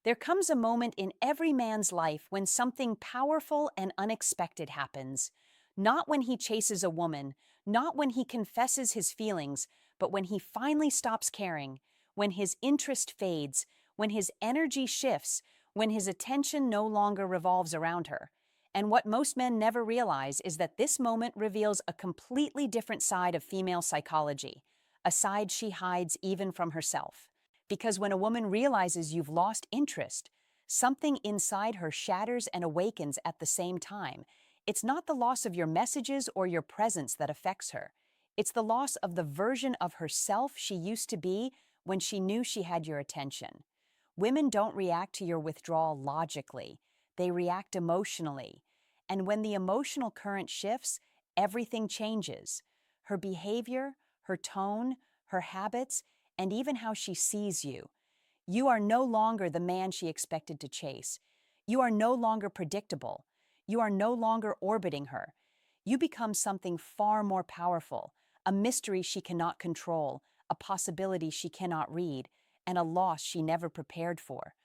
There comes a moment in every man's life when something powerful and unexpected happens. Not when he chases a woman, not when he confesses his feelings, but when he finally stops caring, when his interest fades, when his energy shifts, when his attention no longer revolves around her. And what most men never realize is that this moment reveals a completely different side of female psychology, a side she hides even from herself. Because when a woman realizes you've lost interest, something inside her shatters and awakens at the same time. It's not the loss of your messages or your presence that affects her. It's the loss of the version of herself she used to be when she knew she had your attention. Women don't react to your withdrawal logically. They react emotionally. And when the emotional current shifts, everything changes. Her behavior, her tone, her habits, and even how she sees you. You are no longer the man she expected to chase. You are no longer predictable. You are no longer orbiting her. You become something far more powerful, a mystery she cannot control, a possibility she cannot read, and a loss she never prepared for.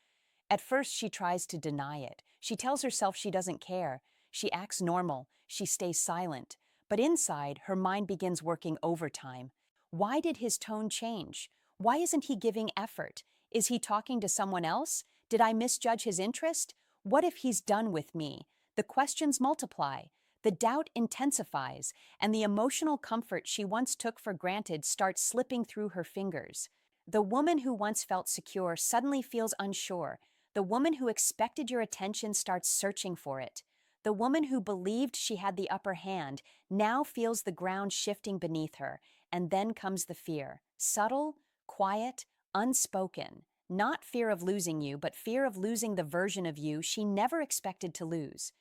At first, she tries to deny it. She tells herself she doesn't care. She acts normal. She stays silent. But inside, her mind begins working overtime. Why did his tone change? Why isn't he giving effort? Is he talking to someone else? Did I misjudge his interest? What if he's done with me? The questions multiply. The doubt intensifies, and the emotional comfort she once took for granted starts slipping through her fingers. The woman who once felt secure suddenly feels unsure. The woman who expected your attention starts searching for it. The woman who believed she had the upper hand now feels the ground shifting beneath her, and then comes the fear. Subtle, quiet, unspoken. Not fear of losing you, but fear of losing the version of you she never expected to lose.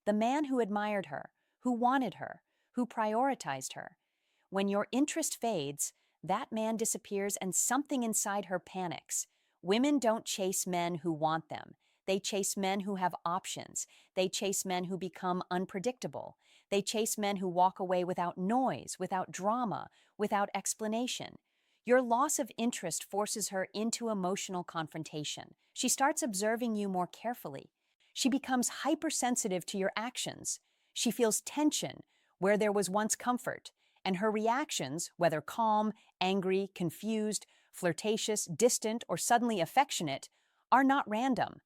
The man who admired her, who wanted her, who prioritized her. When your interest fades, that man disappears and something inside her panics. Women don't chase men who want them. They chase men who have options. They chase men who become unpredictable. They chase men who walk away without noise, without drama, without explanation. Your loss of interest forces her into emotional confrontation. She starts observing you more carefully. She becomes hypersensitive to your actions. She feels tension where there was once comfort, and her reactions, whether calm, angry, confused, flirtatious, distant, or suddenly affectionate, are not random.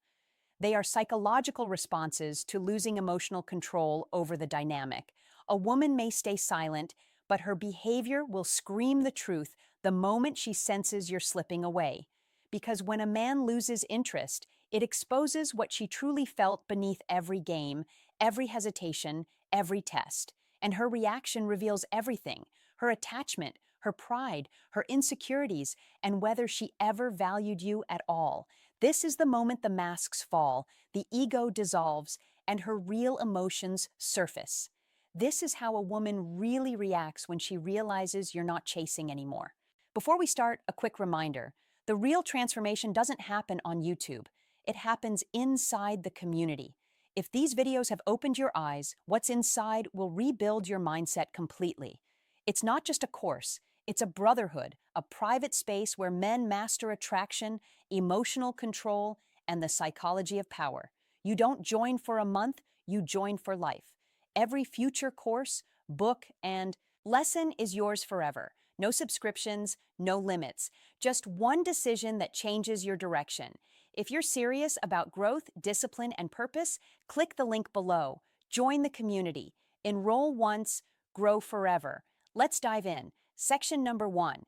They are psychological responses to losing emotional control over the dynamic. A woman may stay silent, but her behavior will scream the truth the moment she senses you're slipping away. Because when a man loses interest, it exposes what she truly felt beneath every game, every hesitation, every test. And her reaction reveals everything: her attachment, her pride, her insecurities, and whether she ever valued you at all. This is the moment the masks fall, the ego dissolves, and her real emotions surface. This is how a woman really reacts when she realizes you're not chasing anymore. Before we start, a quick reminder. The real transformation doesn't happen on YouTube. It happens inside the community. If these videos have opened your eyes, what's inside will rebuild your mindset completely. It's not just a course, it's a brotherhood, a private space where men master attraction, emotional control, and the psychology of power. You don't join for a month, you join for life. Every future course, book, and lesson is yours forever. No subscriptions, no limits. Just one decision that changes your direction. If you're serious about growth, discipline, and purpose, click the link below. Join the community. Enroll once, grow forever. Let's dive in. Section number 1.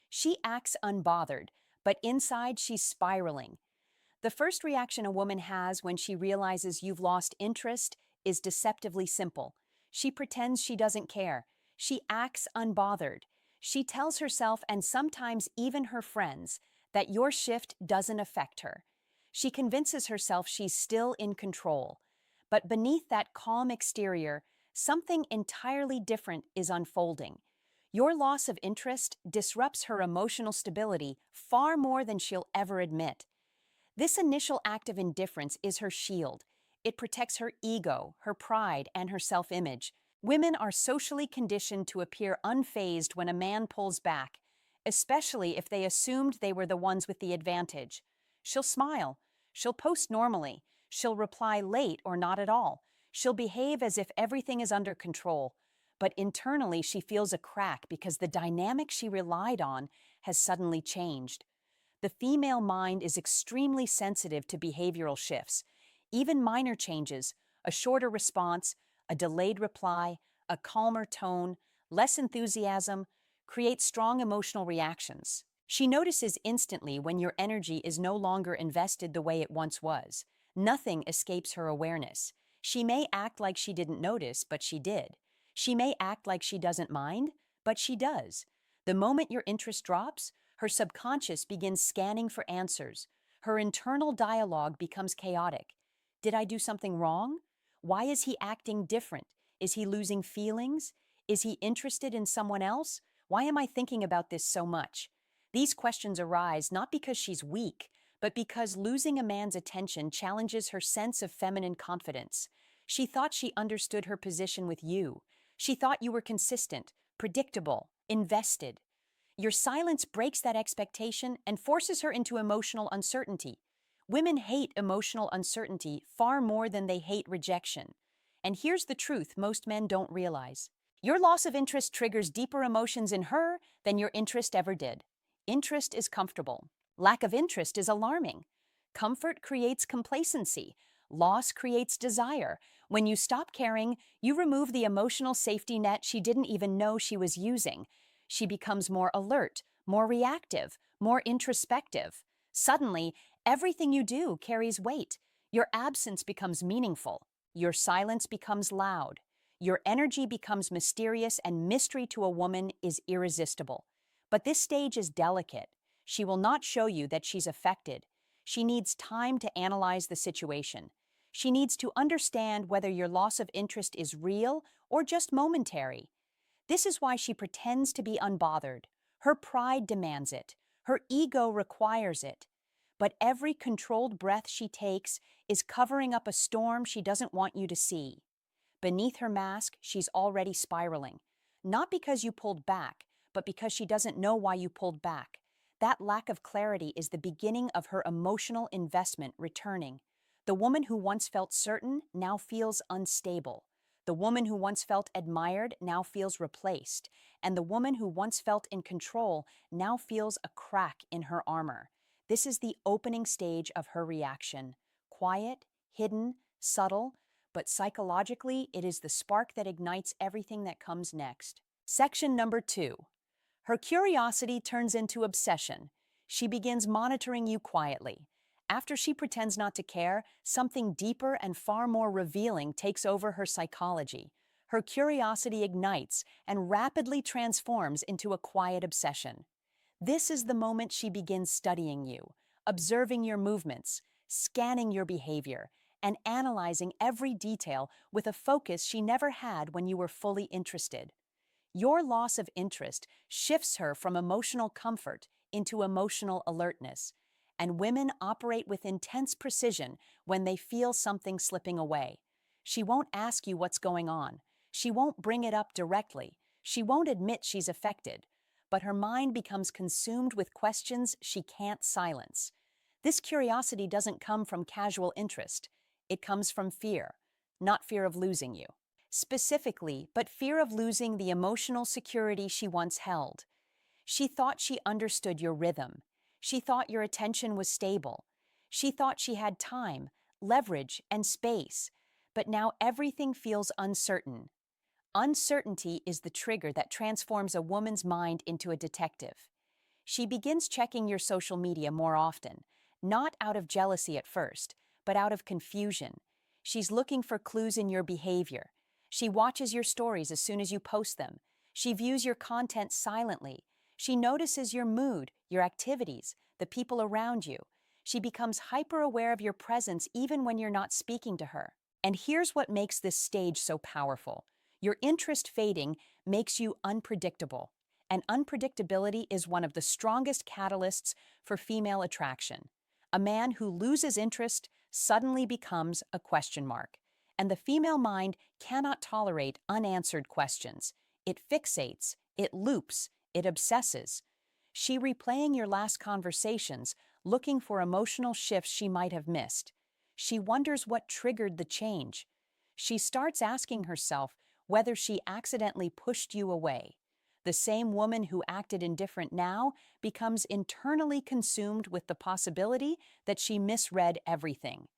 She acts unbothered, but inside she's spiraling. The first reaction a woman has when she realizes you've lost interest is deceptively simple. She pretends she doesn't care. She acts unbothered. She tells herself, and sometimes even her friends, that your shift doesn't affect her. She convinces herself she's still in control. But beneath that calm exterior, something entirely different is unfolding. Your loss of interest disrupts her emotional stability far more than she'll ever admit. This initial act of indifference is her shield. It protects her ego, her pride, and her self-image. Women are socially conditioned to appear unfazed when a man pulls back, especially if they assumed they were the ones with the advantage. She'll smile. She'll post normally. She'll reply late or not at all. She'll behave as if everything is under control. But internally, she feels a crack because the dynamic she relied on has suddenly changed. The female mind is extremely sensitive to behavioral shifts. Even minor changes, a shorter response, a delayed reply, a calmer tone, less enthusiasm, create strong emotional reactions. She notices instantly when your energy is no longer invested the way it once was. Nothing escapes her awareness. She may act like she didn't notice, but she did. She may act like she doesn't mind, but she does. The moment your interest drops, her subconscious begins scanning for answers. Her internal dialogue becomes chaotic. Did I do something wrong? Why is he acting different? Is he losing feelings? Is he interested in someone else? Why am I thinking about this so much? These questions arise not because she's weak, but because losing a man's attention challenges her sense of feminine confidence. She thought she understood her position with you. She thought you were consistent, predictable, invested. Your silence breaks that expectation and forces her into emotional uncertainty. Women hate emotional uncertainty far more than they hate rejection. And here's the truth most men don't realize. Your loss of interest triggers deeper emotions in her than your interest ever did. Interest is comfortable. Lack of interest is alarming. Comfort creates complacency. Loss creates desire. When you stop caring, you remove the emotional safety net she didn't even know she was using. She becomes more alert, more reactive, more introspective. Suddenly, everything you do carries weight. Your absence becomes meaningful. Your silence becomes loud. Your energy becomes mysterious, and mystery to a woman is irresistible. But this stage is delicate. She will not show you that she's affected. She needs time to analyze the situation. She needs to understand whether your loss of interest is real or just momentary. This is why she pretends to be unbothered. Her pride demands it. Her ego requires it. But every controlled breath she takes is covering up a storm she doesn't want you to see. Beneath her mask, she's already spiraling. Not because you pulled back, but because she doesn't know why you pulled back. That lack of clarity is the beginning of her emotional investment returning. The woman who once felt certain now feels unstable. The woman who once felt admired now feels replaced. And the woman who once felt in control now feels a crack in her armor. This is the opening stage of her reaction. Quiet, hidden, subtle, but psychologically, it is the spark that ignites everything that comes next. Section number 2. Her curiosity turns into obsession. She begins monitoring you quietly. After she pretends not to care, something deeper and far more revealing takes over her psychology. Her curiosity ignites and rapidly transforms into a quiet obsession. This is the moment she begins studying you, observing your movements, scanning your behavior, and analyzing every detail with a focus she never had when you were fully interested. Your loss of interest shifts her from emotional comfort into emotional alertness, and women operate with intense precision when they feel something slipping away. She won't ask you what's going on. She won't bring it up directly. She won't admit she's affected, but her mind becomes consumed with questions she can't silence. This curiosity doesn't come from casual interest. It comes from fear, not fear of losing you. Specifically, but fear of losing the emotional security she once held. She thought she understood your rhythm. She thought your attention was stable. She thought she had time, leverage, and space. But now everything feels uncertain. Uncertainty is the trigger that transforms a woman's mind into a detective. She begins checking your social media more often, not out of jealousy at first, but out of confusion. She's looking for clues in your behavior. She watches your stories as soon as you post them. She views your content silently. She notices your mood, your activities, the people around you. She becomes hyper-aware of your presence even when you're not speaking to her. And here's what makes this stage so powerful. Your interest fading makes you unpredictable. And unpredictability is one of the strongest catalysts for female attraction. A man who loses interest suddenly becomes a question mark. And the female mind cannot tolerate unanswered questions. It fixates, it loops, it obsesses. She replaying your last conversations, looking for emotional shifts she might have missed. She wonders what triggered the change. She starts asking herself whether she accidentally pushed you away. The same woman who acted indifferent now becomes internally consumed with the possibility that she misread everything.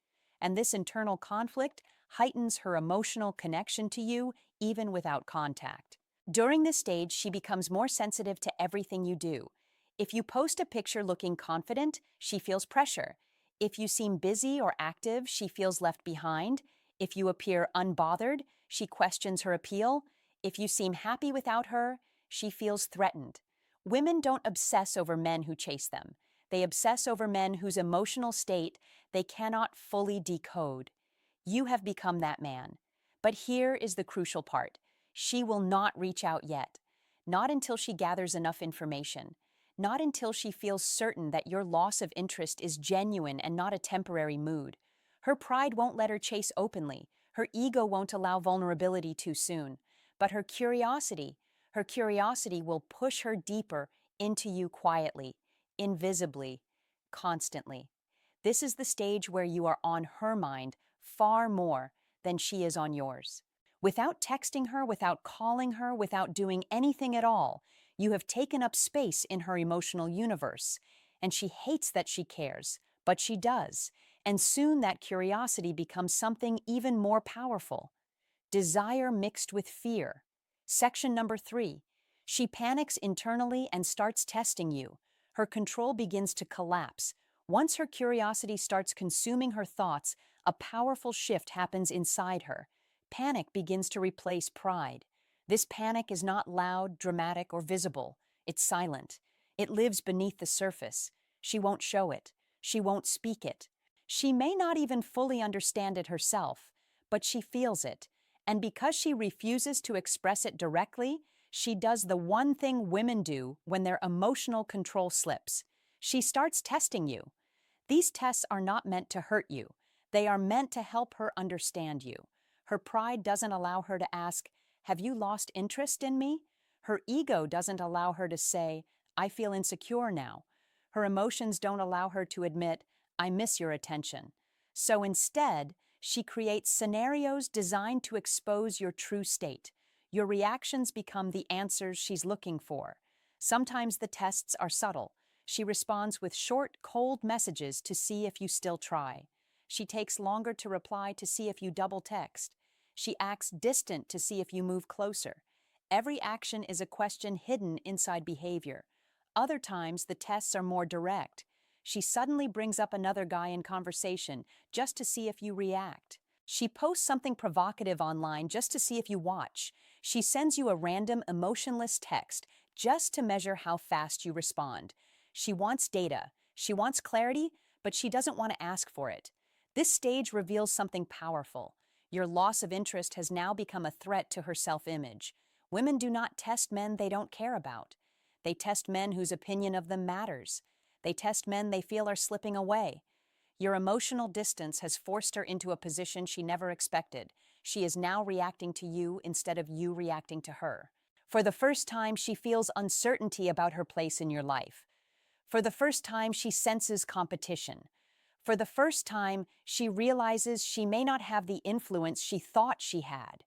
And this internal conflict heightens her emotional connection to you even without contact. During this stage, she becomes more sensitive to everything you do. If you post a picture looking confident, she feels pressure. If you seem busy or active, she feels left behind. If you appear unbothered, she questions her appeal. If you seem happy without her, she feels threatened. Women don't obsess over men who chase them. They obsess over men whose emotional state they cannot fully decode. You have become that man. But here is the crucial part. She will not reach out yet. Not until she gathers enough information. Not until she feels certain that your loss of interest is genuine and not a temporary mood. Her pride won't let her chase openly. Her ego won't allow vulnerability too soon. But her curiosity will push her deeper into you quietly, invisibly, constantly. This is the stage where you are on her mind far more than she is on yours. Without texting her, without calling her, without doing anything at all, you have taken up space in her emotional universe. And she hates that she cares, but she does. And soon that curiosity becomes something even more powerful. Desire mixed with fear. Section number 3. She panics internally and starts testing you. Her control begins to collapse. Once her curiosity starts consuming her thoughts, a powerful shift happens inside her. Panic begins to replace pride. This panic is not loud, dramatic, or visible. It's silent. It lives beneath the surface. She won't show it. She won't speak it. She may not even fully understand it herself, but she feels it. And because she refuses to express it directly, she does the one thing women do when their emotional control slips. She starts testing you. These tests are not meant to hurt you. They are meant to help her understand you. Her pride doesn't allow her to ask, "Have you lost interest in me?" Her ego doesn't allow her to say, "I feel insecure now." Her emotions don't allow her to admit, "I miss your attention." So instead, she creates scenarios designed to expose your true state. Your reactions become the answers she's looking for. Sometimes the tests are subtle. She responds with short, cold messages to see if you still try. She takes longer to reply to see if you double text. She acts distant to see if you move closer. Every action is a question hidden inside behavior. Other times, the tests are more direct. She suddenly brings up another guy in conversation just to see if you react. She posts something provocative online just to see if you watch. She sends you a random, emotionless text just to measure how fast you respond. She wants data. She wants clarity, but she doesn't want to ask for it. This stage reveals something powerful. Your loss of interest has now become a threat to her self-image. Women do not test men they don't care about. They test men whose opinion of them matters. They test men they feel are slipping away. Your emotional distance has forced her into a position she never expected. She is now reacting to you instead of you reacting to her. For the first time, she feels uncertainty about her place in your life. For the first time, she senses competition. For the first time, she realizes she may not have the influence she thought she had.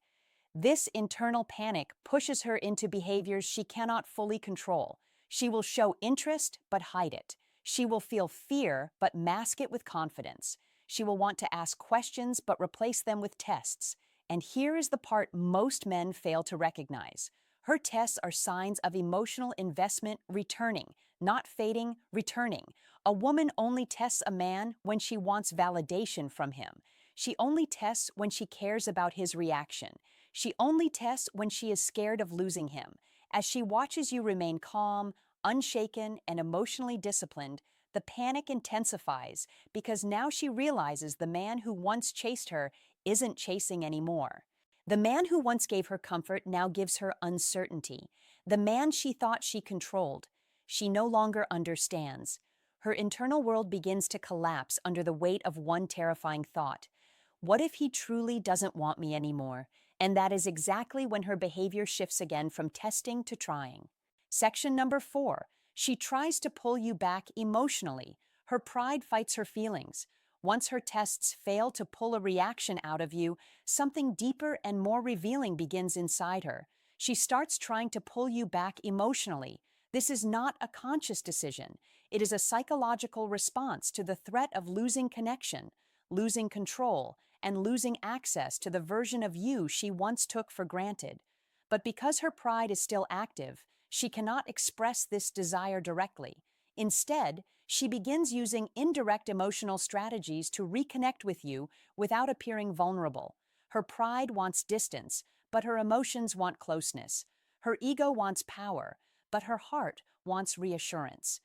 This internal panic pushes her into behaviors she cannot fully control. She will show interest but hide it. She will feel fear but mask it with confidence. She will want to ask questions but replace them with tests. And here is the part most men fail to recognize. Her tests are signs of emotional investment returning, not fading, returning. A woman only tests a man when she wants validation from him. She only tests when she cares about his reaction. She only tests when she is scared of losing him. As she watches you remain calm, unshaken, and emotionally disciplined, the panic intensifies because now she realizes the man who once chased her isn't chasing anymore. The man who once gave her comfort now gives her uncertainty. The man she thought she controlled, she no longer understands. Her internal world begins to collapse under the weight of one terrifying thought. What if he truly doesn't want me anymore? And that is exactly when her behavior shifts again from testing to trying. Section number 4. She tries to pull you back emotionally. Her pride fights her feelings. Once her tests fail to pull a reaction out of you, something deeper and more revealing begins inside her. She starts trying to pull you back emotionally. This is not a conscious decision. It is a psychological response to the threat of losing connection, losing control, and losing access to the version of you she once took for granted. But because her pride is still active, she cannot express this desire directly. Instead, she begins using indirect emotional strategies to reconnect with you without appearing vulnerable. Her pride wants distance, but her emotions want closeness. Her ego wants power, but her heart wants reassurance.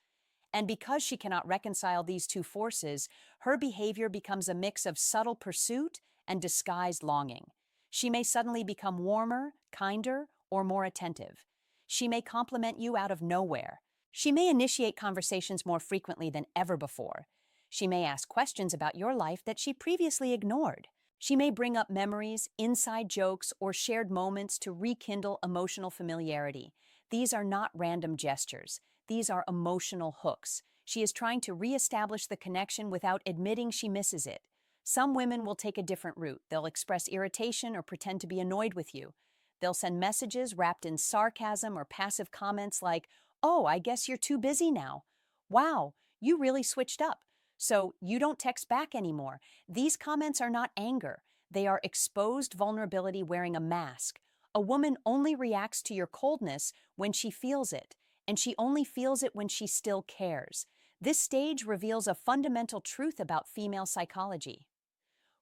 And because she cannot reconcile these two forces, her behavior becomes a mix of subtle pursuit and disguised longing. She may suddenly become warmer, kinder, or more attentive. She may compliment you out of nowhere. She may initiate conversations more frequently than ever before. She may ask questions about your life that she previously ignored. She may bring up memories, inside jokes, or shared moments to rekindle emotional familiarity. These are not random gestures. These are emotional hooks. She is trying to reestablish the connection without admitting she misses it. Some women will take a different route. They'll express irritation or pretend to be annoyed with you. They'll send messages wrapped in sarcasm or passive comments like, "Oh, I guess you're too busy now. Wow, you really switched up. So you don't text back anymore." These comments are not anger. They are exposed vulnerability wearing a mask. A woman only reacts to your coldness when she feels it, and she only feels it when she still cares. This stage reveals a fundamental truth about female psychology.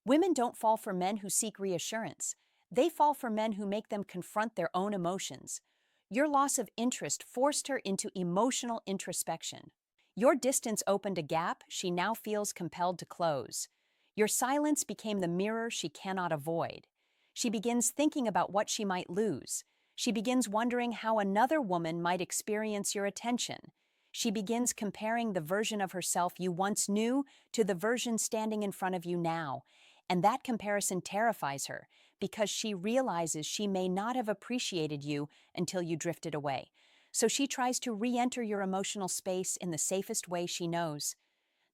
Women don't fall for men who seek reassurance. They fall for men who make them confront their own emotions. Your loss of interest forced her into emotional introspection. Your distance opened a gap she now feels compelled to close. Your silence became the mirror she cannot avoid. She begins thinking about what she might lose. She begins wondering how another woman might experience your attention. She begins comparing the version of herself you once knew to the version standing in front of you now. And that comparison terrifies her because she realizes she may not have appreciated you until you drifted away. So she tries to re-enter your emotional space in the safest way she knows.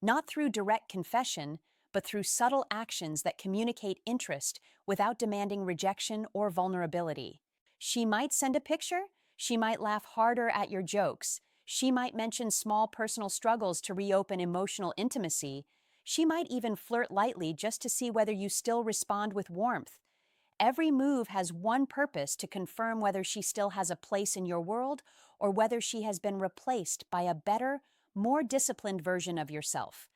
Not through direct confession, but through subtle actions that communicate interest without demanding rejection or vulnerability. She might send a picture. She might laugh harder at your jokes. She might mention small personal struggles to reopen emotional intimacy. She might even flirt lightly just to see whether you still respond with warmth. Every move has one purpose: to confirm whether she still has a place in your world or whether she has been replaced by a better, more disciplined version of yourself.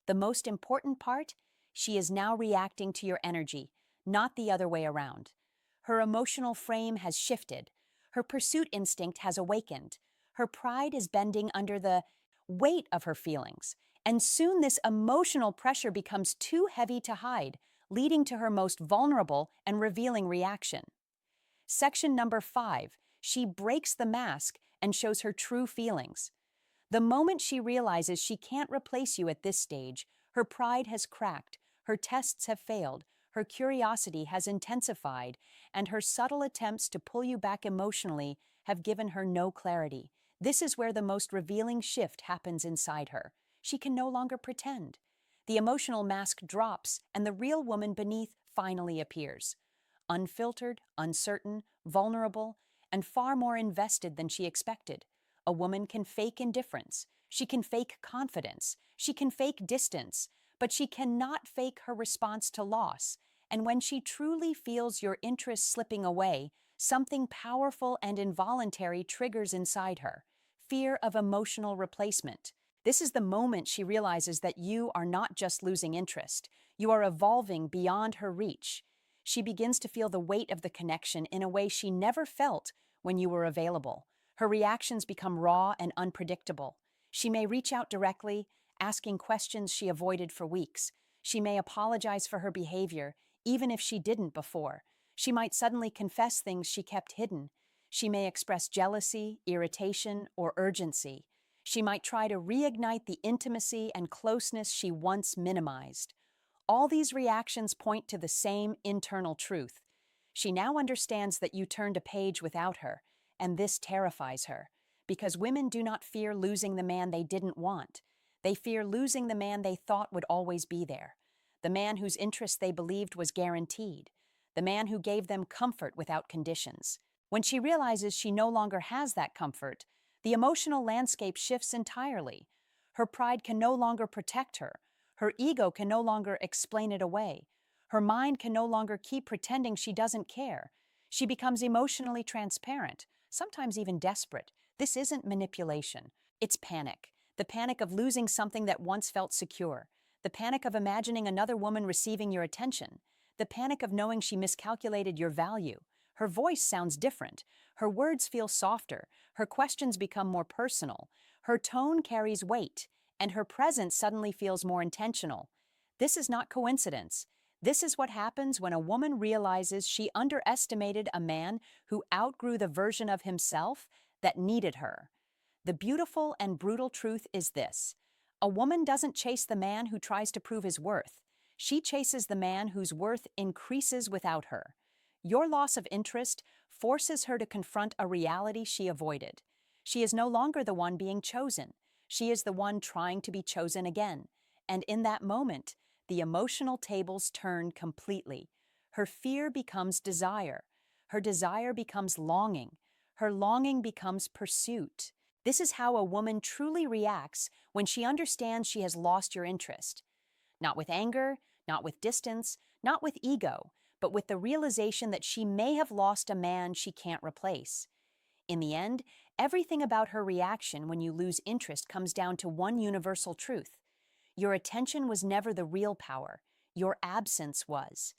The most important part: she is now reacting to your energy, not the other way around. Her emotional frame has shifted. Her pursuit instinct has awakened. Her pride is bending under the weight of her feelings. And soon this emotional pressure becomes too heavy to hide, leading to her most vulnerable and revealing reaction. Section number 5. She breaks the mask and shows her true feelings. The moment she realizes she can't replace you at this stage, her pride has cracked, her tests have failed, her curiosity has intensified, and her subtle attempts to pull you back emotionally have given her no clarity. This is where the most revealing shift happens inside her. She can no longer pretend. The emotional mask drops, and the real woman beneath finally appears. Unfiltered, uncertain, vulnerable, and far more invested than she expected. A woman can fake indifference. She can fake confidence. She can fake distance. But she cannot fake her response to loss. And when she truly feels your interest slipping away, something powerful and involuntary triggers inside her: fear of emotional replacement. This is the moment she realizes that you are not just losing interest. You are evolving beyond her reach. She begins to feel the weight of the connection in a way she never felt when you were available. Her reactions become raw and unpredictable. She may reach out directly, asking questions she avoided for weeks. She may apologize for her behavior, even if she didn't before. She might suddenly confess things she kept hidden. She may express jealousy, irritation, or urgency. She might try to reignite the intimacy and closeness she once minimized. All these reactions point to the same internal truth. She now understands that you turned a page without her, and this terrifies her, because women do not fear losing the man they didn't want. They fear losing the man they thought would always be there, the man whose interest they believed was guaranteed, the man who gave them comfort without conditions. When she realizes she no longer has that comfort, the emotional landscape shifts entirely. Her pride can no longer protect her. Her ego can no longer explain it away. Her mind can no longer keep pretending she doesn't care. She becomes emotionally transparent, sometimes even desperate. This isn't manipulation. It's panic. The panic of losing something that once felt secure. The panic of imagining another woman receiving your attention. The panic of knowing she miscalculated your value. Her voice sounds different. Her words feel softer. Her questions become more personal. Her tone carries weight, and her presence suddenly feels more intentional. This is not coincidence. This is what happens when a woman realizes she underestimated a man who outgrew the version of himself that needed her. The beautiful and brutal truth is this: a woman doesn't chase the man who tries to prove his worth. She chases the man whose worth increases without her. Your loss of interest forces her to confront a reality she avoided. She is no longer the one being chosen. She is the one trying to be chosen again. And in that moment, the emotional tables turn completely. Her fear becomes desire. Her desire becomes longing. Her longing becomes pursuit. This is how a woman truly reacts when she understands she has lost your interest. Not with anger, not with distance, not with ego, but with the realization that she may have lost a man she can't replace. In the end, everything about her reaction when you lose interest comes down to one universal truth. Your attention was never the real power. Your absence was.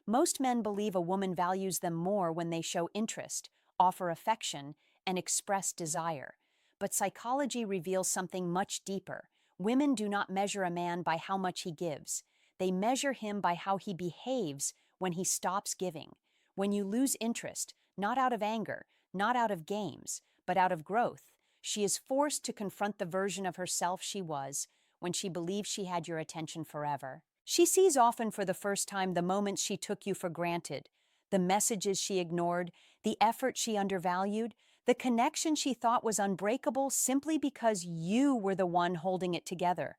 Most men believe a woman values them more when they show interest, offer affection, and express desire. But psychology reveals something much deeper. Women do not measure a man by how much he gives. They measure him by how he behaves when he stops giving. When you lose interest, not out of anger, not out of games, but out of growth, she is forced to confront the version of herself she was when she believed she had your attention forever. She sees often for the first time the moments she took you for granted, the messages she ignored, the effort she undervalued, the connection she thought was unbreakable simply because you were the one holding it together.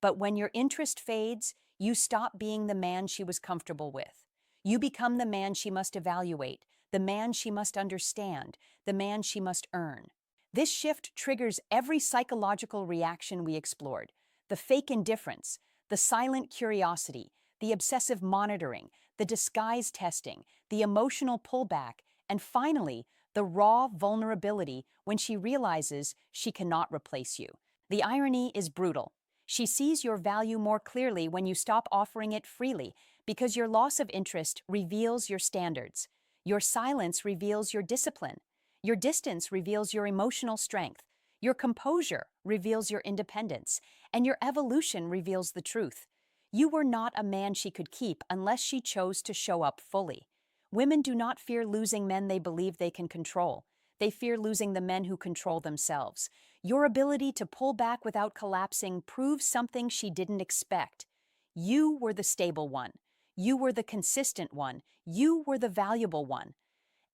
But when your interest fades, you stop being the man she was comfortable with. You become the man she must evaluate, the man she must understand, the man she must earn. This shift triggers every psychological reaction we explored: the fake indifference, the silent curiosity, the obsessive monitoring, the disguise testing, the emotional pullback, and finally, the raw vulnerability when she realizes she cannot replace you. The irony is brutal. She sees your value more clearly when you stop offering it freely, because your loss of interest reveals your standards. Your silence reveals your discipline. Your distance reveals your emotional strength. Your composure reveals your independence. And your evolution reveals the truth. You were not a man she could keep unless she chose to show up fully. Women do not fear losing men they believe they can control. They fear losing the men who control themselves. Your ability to pull back without collapsing proves something she didn't expect. You were the stable one. You were the consistent one. You were the valuable one.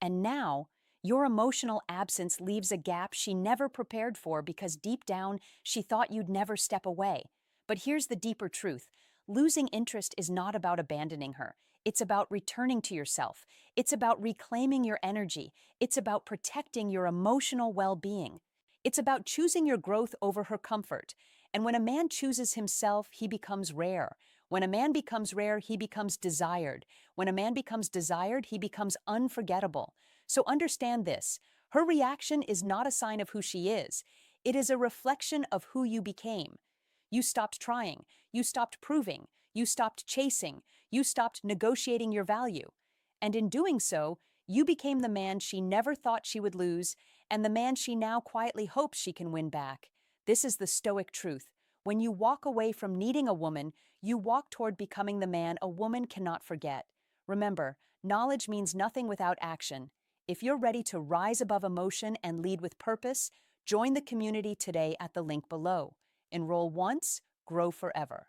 And now, your emotional absence leaves a gap she never prepared for because deep down, she thought you'd never step away. But here's the deeper truth. Losing interest is not about abandoning her. It's about returning to yourself. It's about reclaiming your energy. It's about protecting your emotional well-being. It's about choosing your growth over her comfort. And when a man chooses himself, he becomes rare. When a man becomes rare, he becomes desired. When a man becomes desired, he becomes unforgettable. So understand this: her reaction is not a sign of who she is. It is a reflection of who you became. You stopped trying. You stopped proving. You stopped chasing. You stopped negotiating your value. And in doing so, you became the man she never thought she would lose, and the man she now quietly hopes she can win back. This is the stoic truth. When you walk away from needing a woman, you walk toward becoming the man a woman cannot forget. Remember, knowledge means nothing without action. If you're ready to rise above emotion and lead with purpose, join the community today at the link below. Enroll once, grow forever.